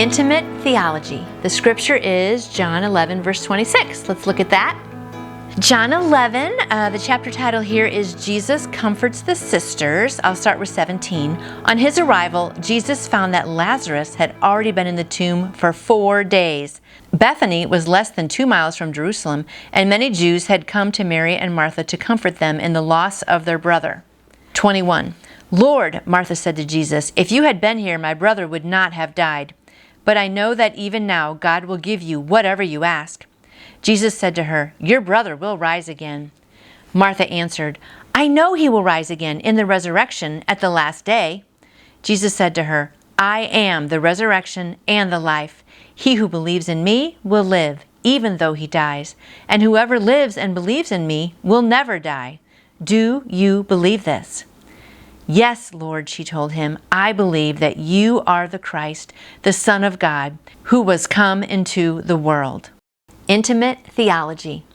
Intimate theology. The scripture is John 11, verse 26. Let's look at that. John 11, the chapter title here is Jesus Comforts the Sisters. I'll start with 17. On his arrival, Jesus found that Lazarus had already been in the tomb for 4 days. Bethany was less than 2 miles from Jerusalem, and many Jews had come to Mary and Martha to comfort them in the loss of their brother. 21. Lord, Martha said to Jesus, if you had been here, my brother would not have died. But I know that even now God will give you whatever you ask. Jesus said to her, your brother will rise again. Martha answered, I know he will rise again in the resurrection at the last day. Jesus said to her, I am the resurrection and the life. He who believes in me will live, even though he dies. And whoever lives and believes in me will never die. Do you believe this? Yes, Lord, she told him, I believe that you are the Christ, the Son of God, who was come into the world. Intimate theology.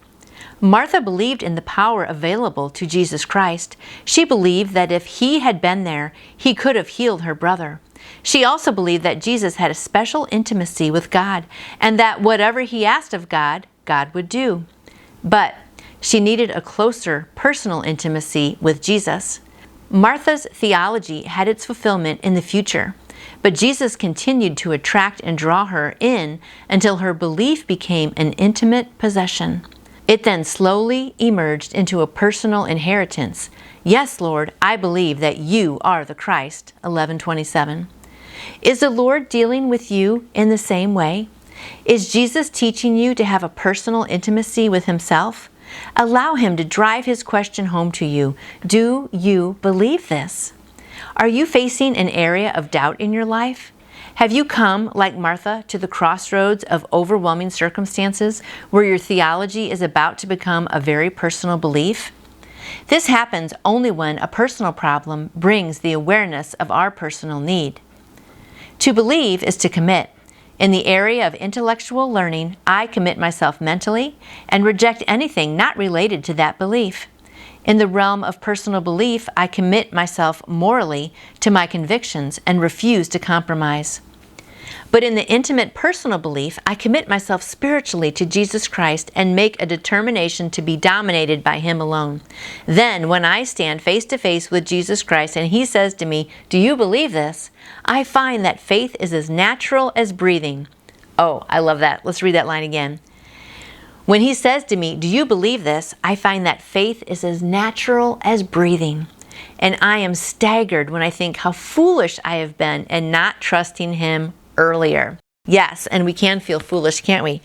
Martha believed in the power available to Jesus Christ. She believed that if he had been there, he could have healed her brother. She also believed that Jesus had a special intimacy with God, and that whatever he asked of God, God would do. But she needed a closer personal intimacy with Jesus. Martha's theology had its fulfillment in the future, but Jesus continued to attract and draw her in until her belief became an intimate possession. It then slowly emerged into a personal inheritance. Yes, Lord, I believe that you are the Christ. 11:27. Is the Lord dealing with you in the same way? Is Jesus teaching you to have a personal intimacy with himself? Allow him to drive his question home to you. Do you believe this? Are you facing an area of doubt in your life? Have you come, like Martha, to the crossroads of overwhelming circumstances where your theology is about to become a very personal belief? This happens only when a personal problem brings the awareness of our personal need. To believe is to commit. In the area of intellectual learning, I commit myself mentally and reject anything not related to that belief. In the realm of personal belief, I commit myself morally to my convictions and refuse to compromise. But in the intimate personal belief, I commit myself spiritually to Jesus Christ and make a determination to be dominated by him alone. Then, when I stand face to face with Jesus Christ and he says to me, do you believe this? I find that faith is as natural as breathing. Oh, I love that. Let's read that line again. When he says to me, do you believe this? I find that faith is as natural as breathing. And I am staggered when I think how foolish I have been in not trusting him earlier. Yes, and we can feel foolish, can't we?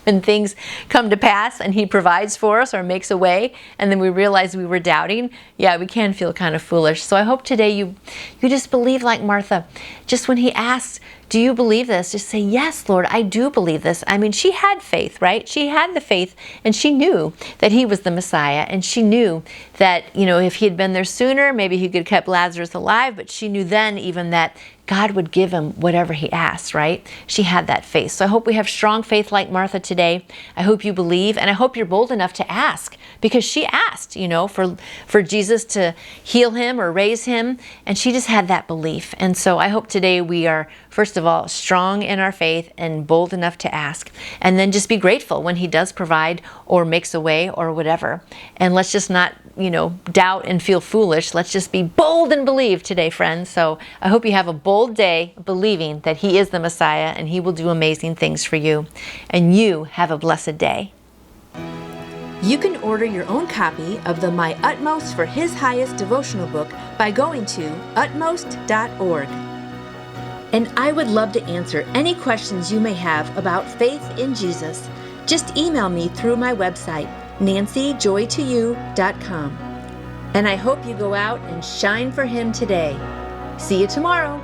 When things come to pass and he provides for us or makes a way, and then we realize we were doubting, yeah, we can feel kind of foolish. So I hope today you just believe like Martha. Just when he asks, do you believe this? Just say, yes, Lord, I do believe this. I mean, she had faith, right? She had the faith, and she knew that he was the Messiah, and she knew that, if he had been there sooner, maybe he could have kept Lazarus alive, but she knew then even that God would give him whatever he asked, right? She had that faith. So I hope we have strong faith like Martha today. I hope you believe, and I hope you're bold enough to ask, because she asked, for Jesus to heal him or raise him, and she just had that belief. And so I hope today we are, first of all, strong in our faith and bold enough to ask, and then just be grateful when he does provide or makes a way or whatever. And let's just not, doubt and feel foolish. Let's just be bold and believe today, friends. So I hope you have a bold day believing that he is the Messiah and he will do amazing things for you. And you have a blessed day. You can order your own copy of the My Utmost for His Highest devotional book by going to utmost.org. And I would love to answer any questions you may have about faith in Jesus. Just email me through my website, nancyjoytoyou.com. And I hope you go out and shine for him today. See you tomorrow.